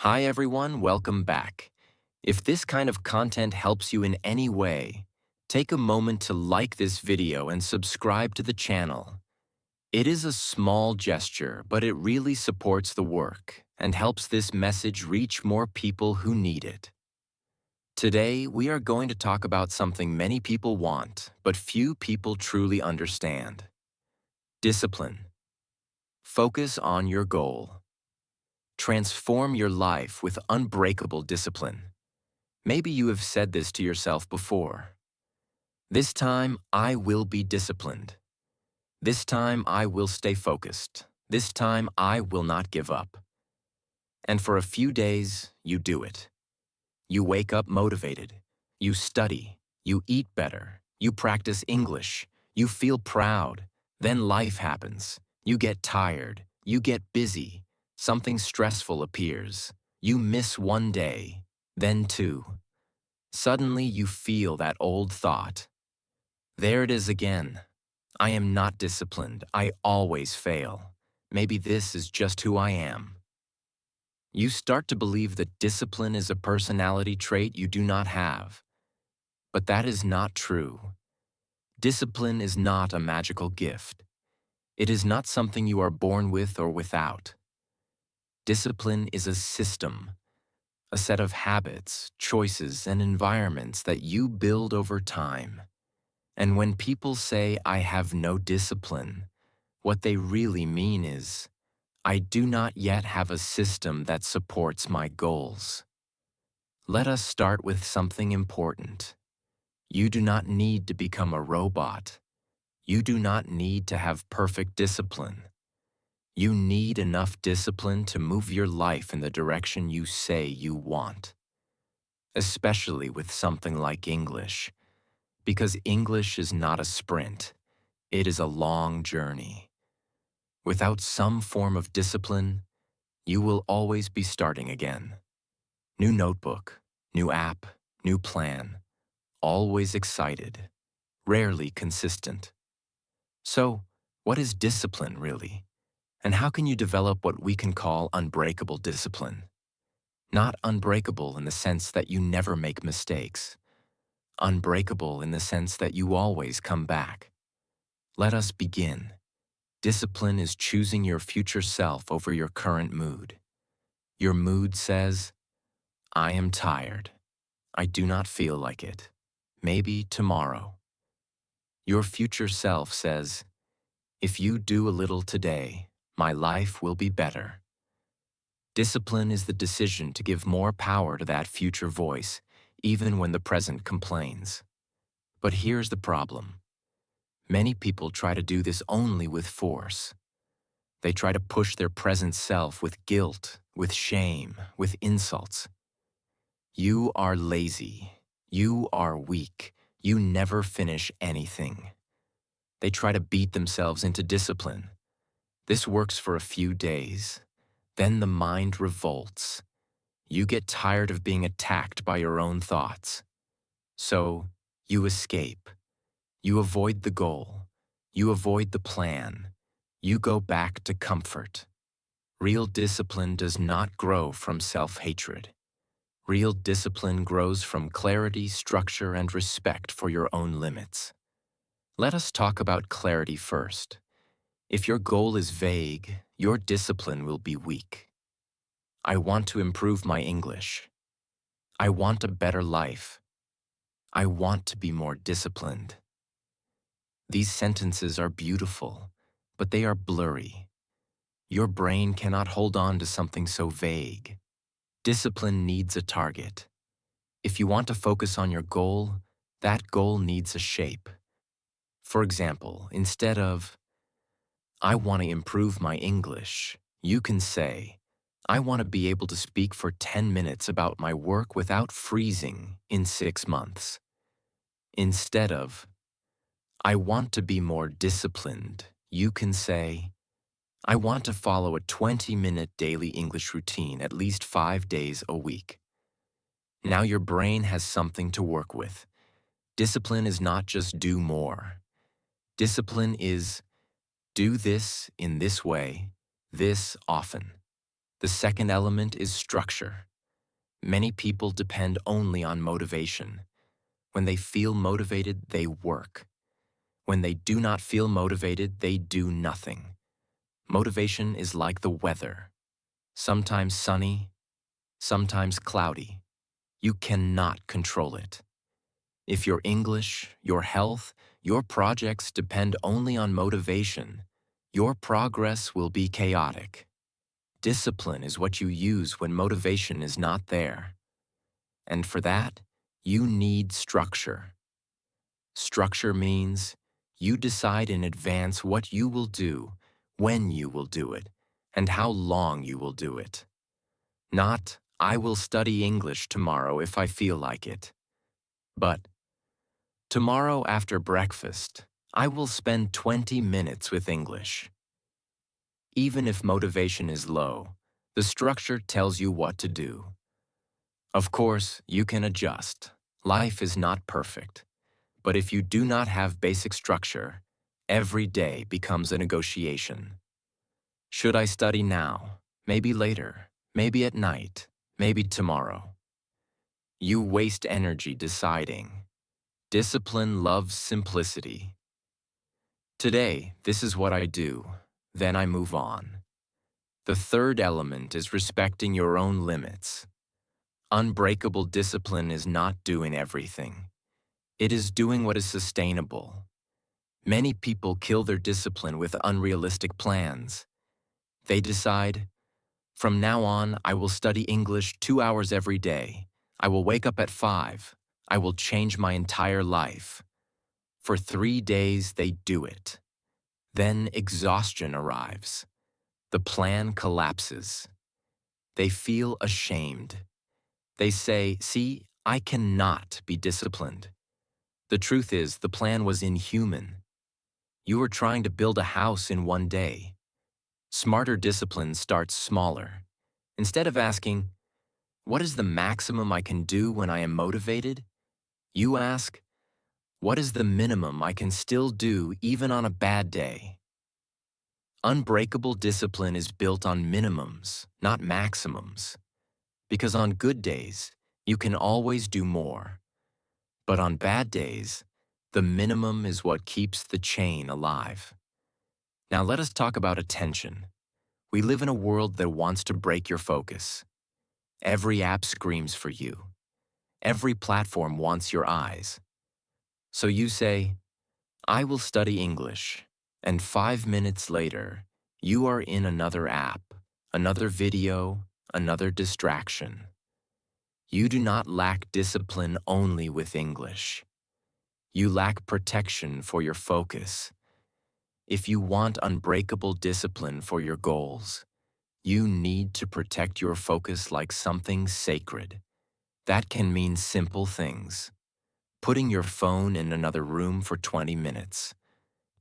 Hi everyone, welcome back. If this kind of content helps you in any way, take a moment to like this video and subscribe to the channel. It is a small gesture, but it really supports the work and helps this message reach more people who need it. Today, we are going to talk about something many people want, but few people truly understand. Discipline. Focus on your goal. Transform your life with unbreakable discipline. Maybe you have said this to yourself before. This time, I will be disciplined. This time, I will stay focused. This time, I will not give up. And for a few days, you do it. You wake up motivated. You study. You eat better. You practice English. You feel proud. Then life happens. You get tired. You get busy. Something stressful appears. You miss one day, then two. Suddenly you feel that old thought. There it is again. I am not disciplined. I always fail. Maybe this is just who I am. You start to believe that discipline is a personality trait you do not have. But that is not true. Discipline is not a magical gift. It is not something you are born with or without. Discipline is a system, a set of habits, choices, and environments that you build over time. And when people say, I have no discipline, what they really mean is, I do not yet have a system that supports my goals. Let us start with something important. You do not need to become a robot. You do not need to have perfect discipline. You need enough discipline to move your life in the direction you say you want. Especially with something like English, because English is not a sprint. It is a long journey. Without some form of discipline, you will always be starting again. New notebook, new app, new plan, always excited, rarely consistent. So, what is discipline really? And how can you develop what we can call unbreakable discipline? Not unbreakable in the sense that you never make mistakes. Unbreakable in the sense that you always come back. Let us begin. Discipline is choosing your future self over your current mood. Your mood says, I am tired. I do not feel like it. Maybe tomorrow. Your future self says, if you do a little today, my life will be better. Discipline is the decision to give more power to that future voice, even when the present complains. But here's the problem. Many people try to do this only with force. They try to push their present self with guilt, with shame, with insults. You are lazy. You are weak. You never finish anything. They try to beat themselves into discipline. This works for a few days. Then the mind revolts. You get tired of being attacked by your own thoughts. So, you escape. You avoid the goal. You avoid the plan. You go back to comfort. Real discipline does not grow from self-hatred. Real discipline grows from clarity, structure, and respect for your own limits. Let us talk about clarity first. If your goal is vague, your discipline will be weak. I want to improve my English. I want a better life. I want to be more disciplined. These sentences are beautiful, but they are blurry. Your brain cannot hold on to something so vague. Discipline needs a target. If you want to focus on your goal, that goal needs a shape. For example, instead of, I want to improve my English, you can say, I want to be able to speak for 10 minutes about my work without freezing in 6 months. Instead of, I want to be more disciplined, you can say, I want to follow a 20-minute daily English routine at least 5 days a week. Now your brain has something to work with. Discipline is not just do more. Discipline is do this in this way, this often. The second element is structure. Many people depend only on motivation. When they feel motivated, they work. When they do not feel motivated, they do nothing. Motivation is like the weather. Sometimes sunny, sometimes cloudy. You cannot control it. If your English, your health, your projects depend only on motivation, your progress will be chaotic. Discipline is what you use when motivation is not there. And for that, you need structure. Structure means you decide in advance what you will do, when you will do it, and how long you will do it. Not, I will study English tomorrow if I feel like it. But, tomorrow after breakfast, I will spend 20 minutes with English. Even if motivation is low, the structure tells you what to do. Of course, you can adjust. Life is not perfect. But if you do not have basic structure, every day becomes a negotiation. Should I study now? Maybe later. Maybe at night. Maybe tomorrow. You waste energy deciding. Discipline loves simplicity. Today, this is what I do. Then I move on. The third element is respecting your own limits. Unbreakable discipline is not doing everything. It is doing what is sustainable. Many people kill their discipline with unrealistic plans. They decide, from now on, I will study English 2 hours every day. I will wake up at 5. I will change my entire life. For 3 days, they do it. Then exhaustion arrives. The plan collapses. They feel ashamed. They say, see, I cannot be disciplined. The truth is, the plan was inhuman. You are trying to build a house in 1 day. Smarter discipline starts smaller. Instead of asking, what is the maximum I can do when I am motivated? You ask, what is the minimum I can still do even on a bad day? Unbreakable discipline is built on minimums, not maximums. Because on good days, you can always do more. But on bad days, the minimum is what keeps the chain alive. Now let us talk about attention. We live in a world that wants to break your focus. Every app screams for you. Every platform wants your eyes. So you say, I will study English, and 5 minutes later, you are in another app, another video, another distraction. You do not lack discipline only with English. You lack protection for your focus. If you want unbreakable discipline for your goals, you need to protect your focus like something sacred. That can mean simple things. Putting your phone in another room for 20 minutes.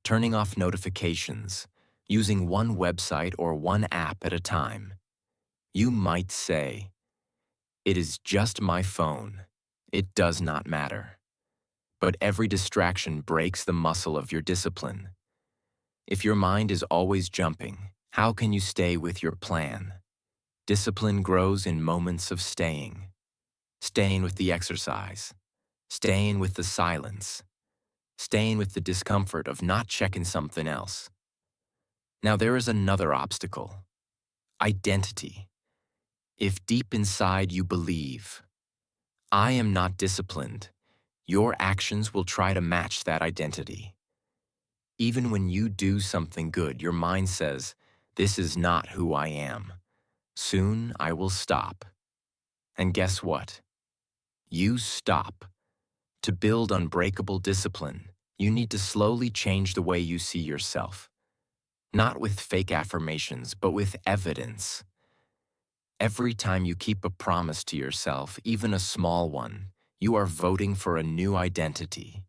Turning off notifications. Using one website or one app at a time. You might say, it is just my phone. It does not matter. But every distraction breaks the muscle of your discipline. If your mind is always jumping, how can you stay with your plan? Discipline grows in moments of staying. Staying with the exercise. Staying with the silence. Staying with the discomfort of not checking something else. Now there is another obstacle. Identity. If deep inside you believe, I am not disciplined, your actions will try to match that identity. Even when you do something good, your mind says, this is not who I am. Soon I will stop. And guess what? You stop. To build unbreakable discipline, you need to slowly change the way you see yourself. Not with fake affirmations, but with evidence. Every time you keep a promise to yourself, even a small one, you are voting for a new identity.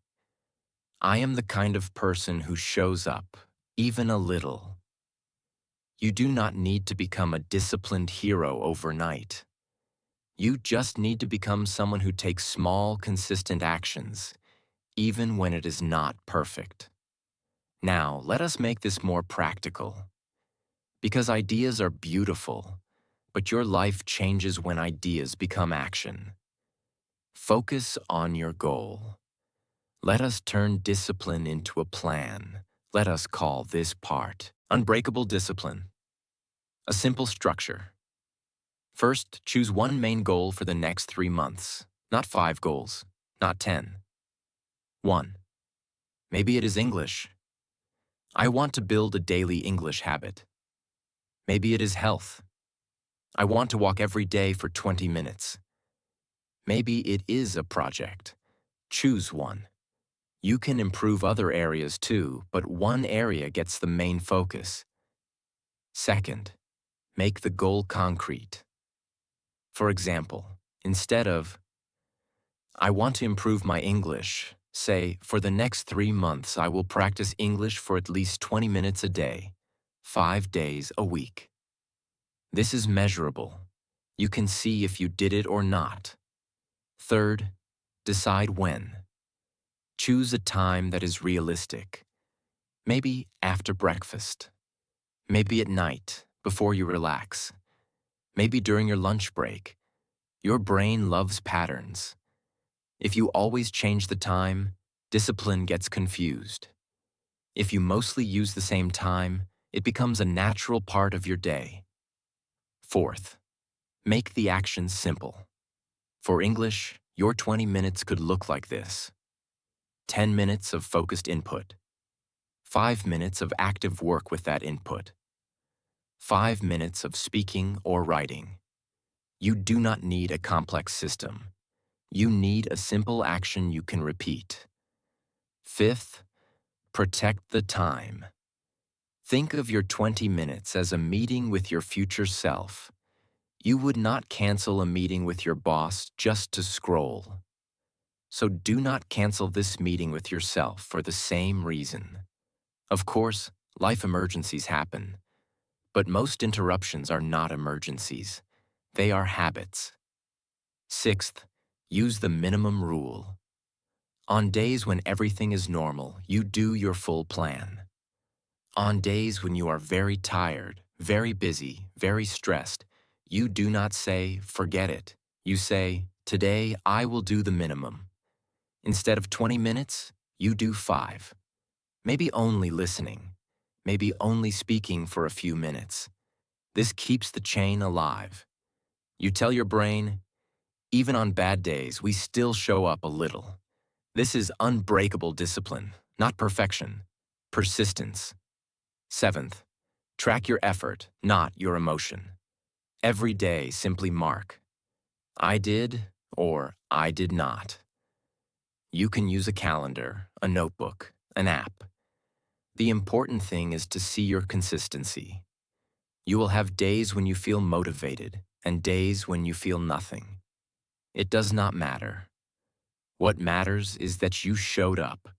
I am the kind of person who shows up, even a little. You do not need to become a disciplined hero overnight. You just need to become someone who takes small, consistent actions, even when it is not perfect. Now, let us make this more practical. Because ideas are beautiful, but your life changes when ideas become action. Focus on your goal. Let us turn discipline into a plan. Let us call this part Unbreakable Discipline. A simple structure. First, choose one main goal for the next 3 months, not 5 goals, not 10. 1. Maybe it is English. I want to build a daily English habit. Maybe it is health. I want to walk every day for 20 minutes. Maybe it is a project. Choose one. You can improve other areas too, but one area gets the main focus. Second, make the goal concrete. For example, instead of, I want to improve my English, say, for the next 3 months I will practice English for at least 20 minutes a day, 5 days a week. This is measurable. You can see if you did it or not. Third, decide when. Choose a time that is realistic. Maybe after breakfast. Maybe at night, before you relax. Maybe during your lunch break. Your brain loves patterns. If you always change the time, discipline gets confused. If you mostly use the same time, it becomes a natural part of your day. Fourth, make the action simple. For English, your 20 minutes could look like this. 10 minutes of focused input. 5 minutes of active work with that input. 5 minutes of speaking or writing. You do not need a complex system. You need a simple action you can repeat. Fifth, protect the time. Think of your 20 minutes as a meeting with your future self. You would not cancel a meeting with your boss just to scroll. So do not cancel this meeting with yourself for the same reason. Of course, life emergencies happen, but most interruptions are not emergencies. They are habits. Sixth, use the minimum rule. On days when everything is normal, you do your full plan. On days when you are very tired, very busy, very stressed, you do not say, forget it. You say, today I will do the minimum. Instead of 20 minutes, you do 5. Maybe only listening. Maybe only speaking for a few minutes. This keeps the chain alive. You tell your brain, even on bad days, we still show up a little. This is unbreakable discipline, not perfection. Persistence. Seventh, track your effort, not your emotion. Every day, simply mark, I did or I did not. You can use a calendar, a notebook, an app. The important thing is to see your consistency. You will have days when you feel motivated and days when you feel nothing. It does not matter. What matters is that you showed up.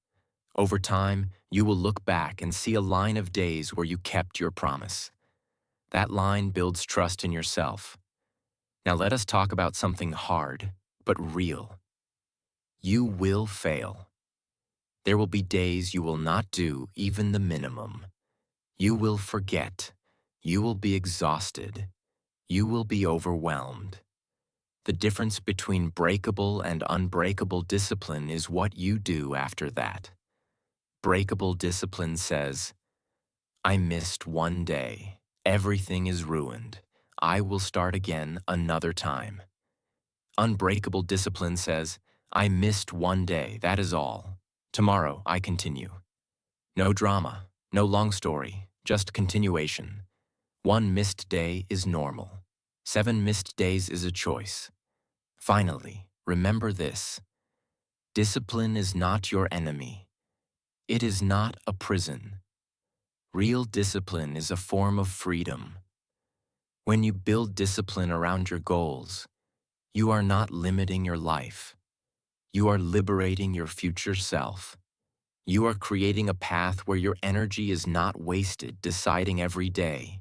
Over time, you will look back and see a line of days where you kept your promise. That line builds trust in yourself. Now let us talk about something hard, but real. You will fail. There will be days you will not do even the minimum. You will forget. You will be exhausted. You will be overwhelmed. The difference between breakable and unbreakable discipline is what you do after that. Breakable discipline says, I missed one day. Everything is ruined. I will start again another time. Unbreakable discipline says, I missed one day, that is all. Tomorrow I continue. No drama, no long story, just continuation. 1 missed day is normal. 7 missed days is a choice. Finally, remember this. Discipline is not your enemy. It is not a prison. Real discipline is a form of freedom. When you build discipline around your goals, you are not limiting your life. You are liberating your future self. You are creating a path where your energy is not wasted deciding every day.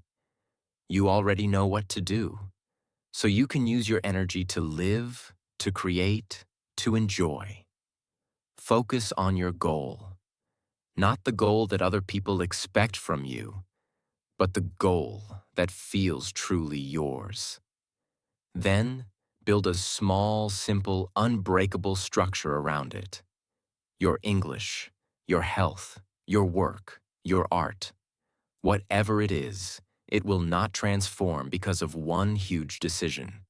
You already know what to do, so you can use your energy to live, to create, to enjoy. Focus on your goal, not the goal that other people expect from you, but the goal that feels truly yours. Then, build a small, simple, unbreakable structure around it. Your English, your health, your work, your art. Whatever it is, it will not transform because of one huge decision.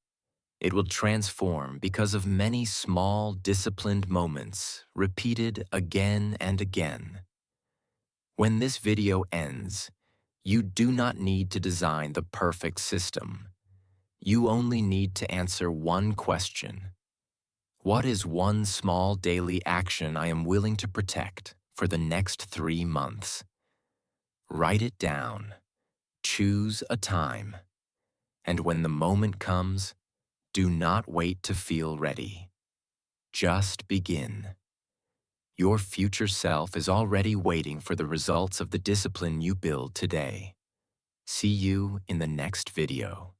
It will transform because of many small, disciplined moments repeated again and again. When this video ends, you do not need to design the perfect system. You only need to answer one question. What is one small daily action I am willing to protect for the next 3 months? Write it down. Choose a time. And when the moment comes, do not wait to feel ready. Just begin. Your future self is already waiting for the results of the discipline you build today. See you in the next video.